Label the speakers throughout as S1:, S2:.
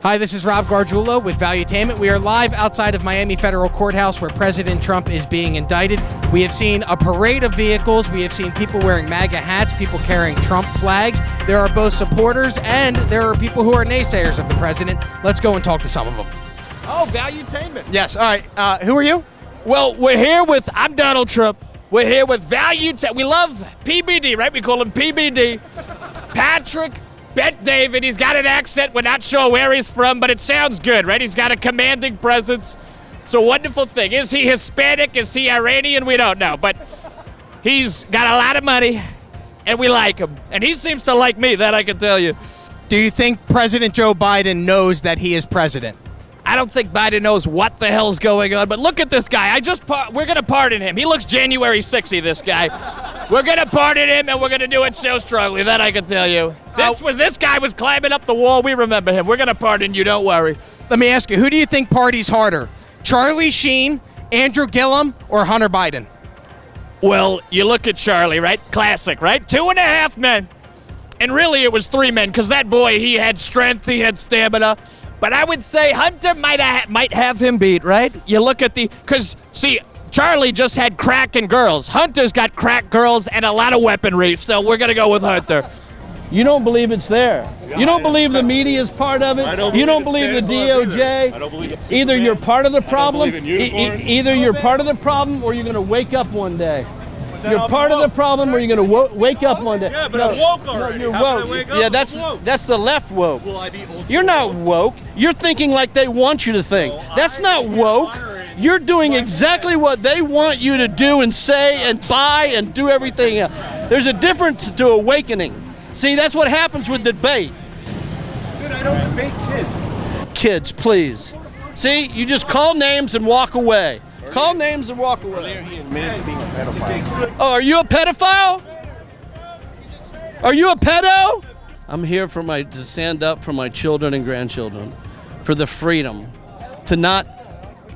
S1: Hi, this is Rob Garguilo with Valuetainment. We are live outside of Miami Federal Courthouse where President Trump is being indicted. We have seen a parade of vehicles. We have seen people wearing MAGA hats, people carrying Trump flags. There are both supporters and there are people who are naysayers of the president. Let's go and talk to some of them.
S2: Oh, Valuetainment.
S1: Yes, all right. Who are you?
S2: Well, we're here with, I'm Donald Trump. We're here with Valuetainment. We love PBD, right? We call him PBD. Patrick Bet David. He's got an accent. We're not sure where he's from, but it sounds good, right? He's got a commanding presence. It's a wonderful thing. Is he Hispanic? Is he Iranian? We don't know, but he's got a lot of money, and we like him. And he seems to like me, that I can tell you.
S1: Do you think President Joe Biden knows that he is president?
S2: I don't think Biden knows what the hell's going on, but look at this guy. We're going to pardon him. He looks January 6-y, this guy. We're going to pardon him, and we're going to do it so strongly, that I can tell you. This guy was climbing up the wall. We remember him. We're going to pardon you. Don't worry.
S1: Let me ask you, who do you think parties harder? Charlie Sheen, Andrew Gillum, or Hunter Biden?
S2: Well, you look at Charlie, right? Classic, right? 2.5 men. And really, it was 3 men, because that boy, he had strength, he had stamina. But I would say Hunter might have him beat, right? You look at because, see, Charlie just had crack and girls. Hunter's got crack girls and a lot of weaponry, so we're going to go with Hunter.
S3: You don't believe it's there. You don't believe the media is part of it. You don't believe the DOJ.
S4: I don't believe it's
S3: either you're part of the problem,
S4: either
S3: you're part of the problem, or you're going to wake up one day. You're part of the problem, or you're going to wake up one day.
S4: Yeah, but I'm woke already.
S3: No, you're
S4: How
S3: woke.
S4: can I wake up?
S3: Yeah,
S4: I'm
S3: that's the left woke.
S4: Will I be old
S3: You're not woke. You're thinking like they want you to think. That's not woke. You're doing exactly what they want you to do and say and buy and do everything else. There's a difference to awakening. See, that's what happens with debate.
S4: Dude, I don't debate kids.
S3: Kids, please. See, you just call names and walk away. Call names and walk away. Oh, are you a pedophile? Are you a pedo? I'm here to stand up for my children and grandchildren, for the freedom to not.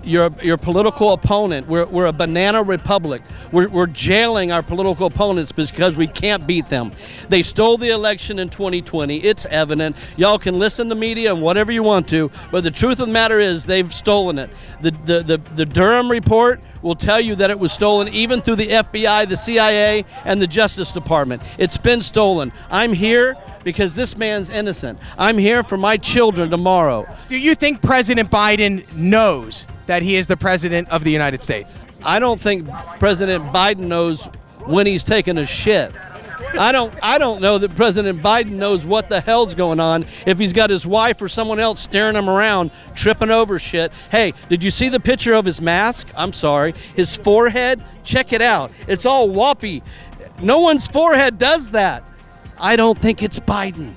S3: Your political opponent. We're a banana republic. We're jailing our political opponents because we can't beat them. They stole the election in 2020. It's evident. Y'all can listen to media and whatever you want to, but the truth of the matter is they've stolen it. The Durham report will tell you that it was stolen even through the FBI, the CIA, and the Justice Department. It's been stolen. I'm here because this man's innocent. I'm here for my children tomorrow.
S1: Do you think President Biden knows that he is the president of the United States?
S3: I don't think President Biden knows when he's taking a shit. I don't know that President Biden knows what the hell's going on if he's got his wife or someone else staring him around, tripping over shit. Hey, did you see the picture of his mask? I'm sorry. His forehead? Check it out. It's all whoppy. No one's forehead does that. I don't think it's Biden.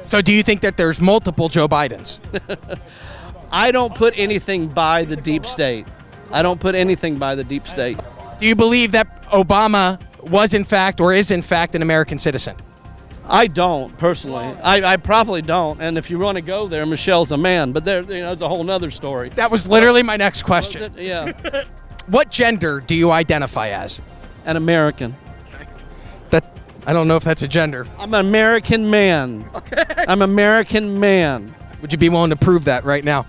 S1: So do you think that there's multiple Joe Bidens?
S3: I don't put anything by the deep state. I don't put anything by the deep state.
S1: Do you believe that Obama was in fact or is in fact an American citizen?
S3: I don't, personally. I probably don't. And if you want to go there, Michelle's a man. But it's a whole nother story.
S1: That was literally my next question.
S3: Yeah.
S1: What gender do you identify as?
S3: An American.
S1: I don't know if that's a gender.
S3: I'm an American man.
S1: Okay.
S3: I'm an American man.
S1: Would you be willing to prove that right now?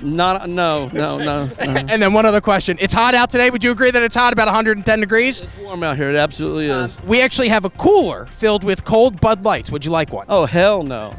S3: No.
S1: And then one other question. It's hot out today. Would you agree that it's hot, about 110 degrees?
S3: It's warm out here. It absolutely is.
S1: We actually have a cooler filled with cold Bud Lights. Would you like one?
S3: Oh, hell no.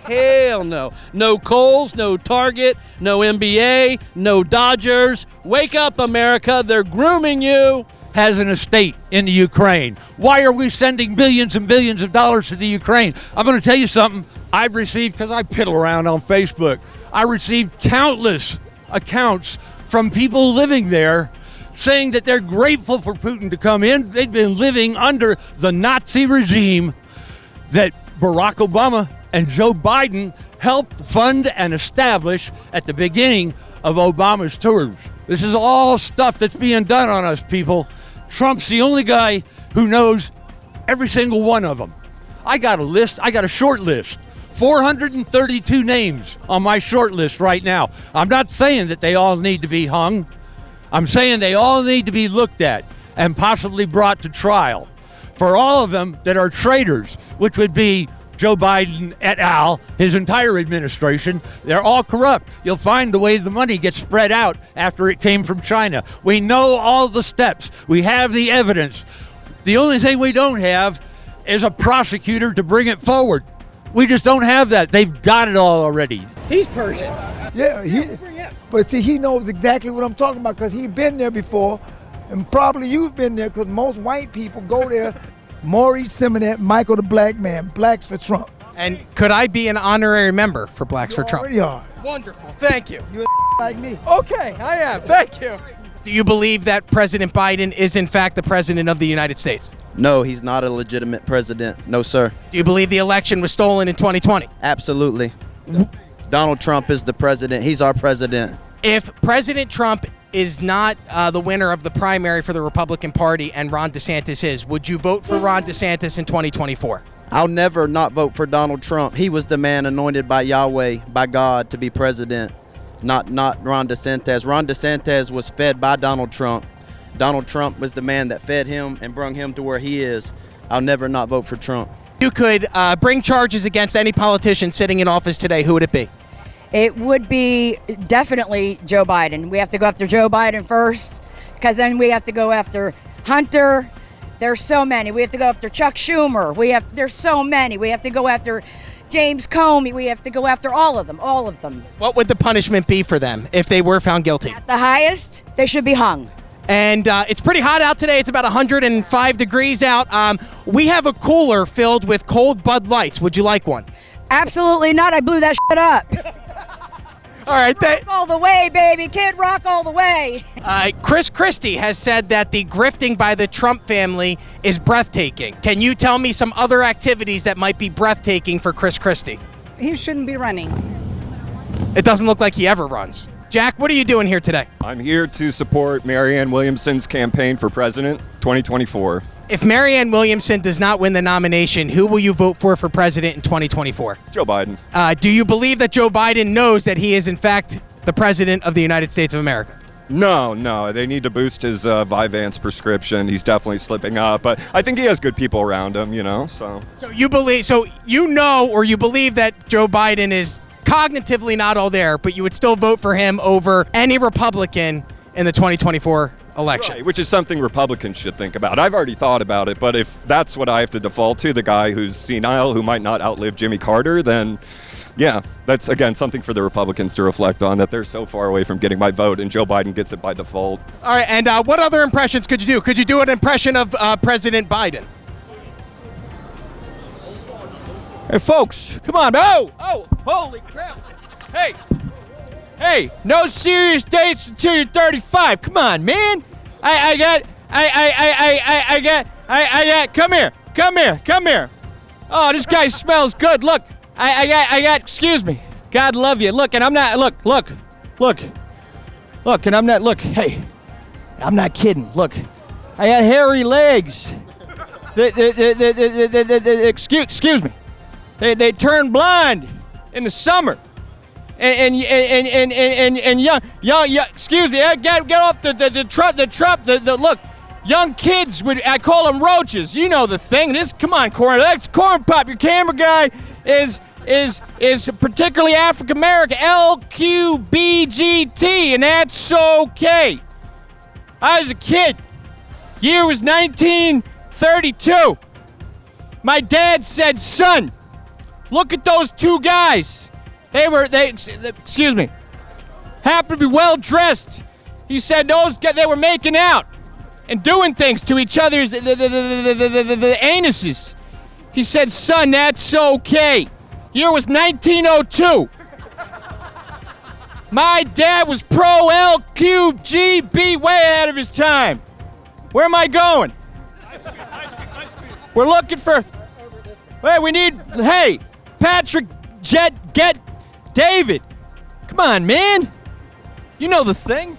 S3: Hell no. No Kohl's, no Target, no NBA, no Dodgers. Wake up, America. They're grooming you.
S5: Has an estate in the Ukraine. Why are we sending billions and billions of dollars to the Ukraine? I'm going to tell you something I've received, because I piddle around on Facebook. I received countless accounts from people living there saying that they're grateful for Putin to come in. They've been living under the Nazi regime that Barack Obama and Joe Biden helped fund and establish at the beginning of Obama's tours. This is all stuff that's being done on us, people. Trump's the only guy who knows every single one of them. I got a list. I got a short list. 432 names on my short list right now. I'm not saying that they all need to be hung. I'm saying they all need to be looked at and possibly brought to trial. For all of them that are traitors, which would be Joe Biden et al., his entire administration, they're all corrupt. You'll find the way the money gets spread out after it came from China. We know all the steps. We have the evidence. The only thing we don't have is a prosecutor to bring it forward. We just don't have that. They've got it all already.
S1: He's Persian.
S6: Yeah, but see, he knows exactly what I'm talking about because he's been there before, and probably you've been there because most white people go there. Maurice Simonet, Michael the Black Man, Blacks for Trump.
S1: And could I be an honorary member for Blacks for Trump?
S6: Already are.
S1: Wonderful. Thank you.
S6: You're like me.
S1: Okay, I am. Thank you. Do you believe that President Biden is in fact the president of the United States?
S7: No, he's not a legitimate president. No, sir.
S1: Do you believe the election was stolen in 2020?
S7: Absolutely. Donald Trump is the president. He's our president.
S1: If President Trump is not the winner of the primary for the Republican Party and Ron DeSantis is, would you vote for Ron DeSantis in 2024?
S7: I'll never not vote for Donald Trump. He was the man anointed by Yahweh, by God, to be president, not Ron DeSantis. Ron DeSantis was fed by Donald Trump. Donald Trump was the man that fed him and brought him to where he is. I'll never not vote for Trump.
S1: You could bring charges against any politician sitting in office today. Who would it be?
S8: It would be definitely Joe Biden. We have to go after Joe Biden first, because then we have to go after Hunter. There's so many. We have to go after Chuck Schumer. There's so many. We have to go after James Comey. We have to go after all of them.
S1: What would the punishment be for them if they were found guilty?
S8: At the highest, they should be hung.
S1: And it's pretty hot out today. It's about 105 degrees out. We have a cooler filled with cold Bud Lights. Would you like one?
S8: Absolutely not. I blew that shit up.
S1: All right.
S8: Rock all the way, baby. Kid Rock all the way.
S1: Chris Christie has said that the grifting by the Trump family is breathtaking. Can you tell me some other activities that might be breathtaking for Chris Christie?
S9: He shouldn't be running.
S1: It doesn't look like he ever runs. Jack, what are you doing here today?
S10: I'm here to support Marianne Williamson's campaign for president 2024.
S1: If Marianne Williamson does not win the nomination, who will you vote for president in 2024?
S10: Joe Biden.
S1: Do you believe that Joe Biden knows that he is in fact the president of the United States of America?
S10: No, they need to boost his Vyvanse prescription. He's definitely slipping up, but I think he has good people around him, so.
S1: So you believe that Joe Biden is cognitively not all there, but you would still vote for him over any Republican in the 2024 election.
S10: Right, which is something Republicans should think about. I've already thought about it, but if that's what I have to default to, the guy who's senile, who might not outlive Jimmy Carter, then yeah, that's, again, something for the Republicans to reflect on, that they're so far away from getting my vote, and Joe Biden gets it by default.
S1: All right, and what other impressions could you do? Could you do an impression of President Biden?
S2: Hey, folks, come on. Oh, holy crap. Hey, no serious dates until you're 35. Come on, man. I got, come here. Oh, this guy smells good. Look, I got, excuse me. God love you. Look, and I'm not, look, and I'm not, look, hey, I'm not kidding. Look, I got hairy legs. Excuse me. They turn blind in the summer, and young. Excuse me. Get off the look. Young kids I call them roaches. You know the thing. Come on, Corn. That's Corn Pop. Your camera guy is particularly African American. LQBGT, and that's okay. I was a kid. Year was 1932. My dad said, "Son, look at those two guys. They happened to be well dressed." He said they were making out and doing things to each other's the anuses. He said, "Son, that's okay." Year was 1902. My dad was pro LQGB, way ahead of his time. Where am I going? We're looking for. Hey, Patrick, get David. Come on, man. You know the thing.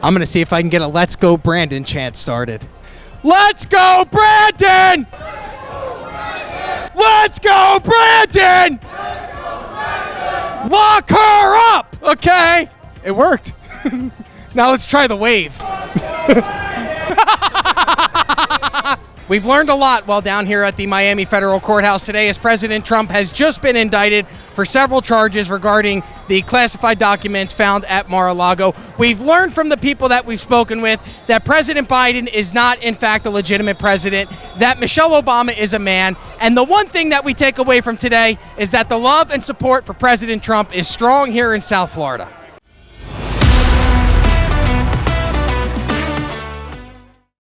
S1: I'm going to see if I can get a Let's Go Brandon chant started. Let's go, Brandon! Let's go, Brandon! Lock her up! Okay. It worked. Now let's try the wave. We've learned a lot while down here at the Miami Federal Courthouse today, as President Trump has just been indicted for several charges regarding the classified documents found at Mar-a-Lago. We've learned from the people that we've spoken with that President Biden is not, in fact, a legitimate president, that Michelle Obama is a man, and the one thing that we take away from today is that the love and support for President Trump is strong here in South Florida.